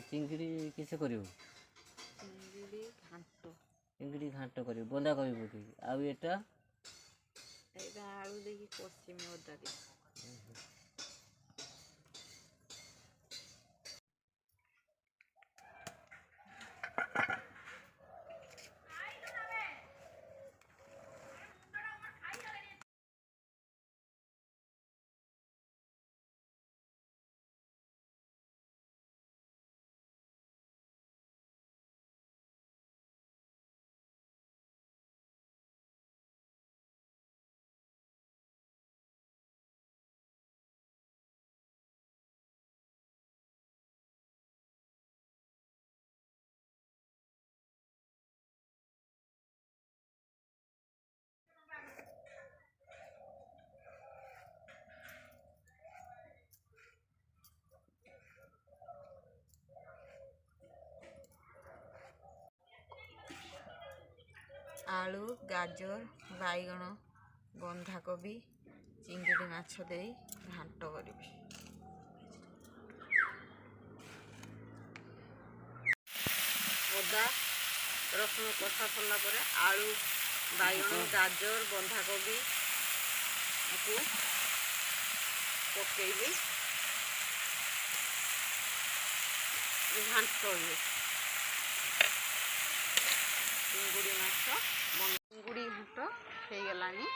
ଚିଙ୍ଗିଡ଼ି କିସ କରିବୁ? ଚିଙ୍ଗିଡ଼ି ଘାଣ୍ଟ। ଚିଙ୍ଗିଡ଼ି ଘାଣ୍ଟ କରିବୁ ବନ୍ଧାକୋବି ପକେଇକି। ଆଉ ଏଇଟା ଆଳୁ ଦେଇକି କଷିମି ଅଦା ଦେଇକି। ଆଳୁ, ଗାଜର, ବାଇଗଣ, ବନ୍ଧାକୋବି, ଚିଙ୍ଗିଡ଼ି ମାଛ ଦେଇ ଘାଣ୍ଟ କରିବି। ଅଦା ରସୁଣ କଷା ସରିଲା ପରେ ଆଳୁ, ବାଇଗଣ, ଗାଜର, ବନ୍ଧାକୋବି କୁ ପକେଇବି। ଘାଣ୍ଟ ହୁଏ। ଚିଙ୍ଗୁଡ଼ି ମାଛ ଚିଙ୍ଗୁଡ଼ି ଘାଣ୍ଟ ହେଇଗଲାଣି।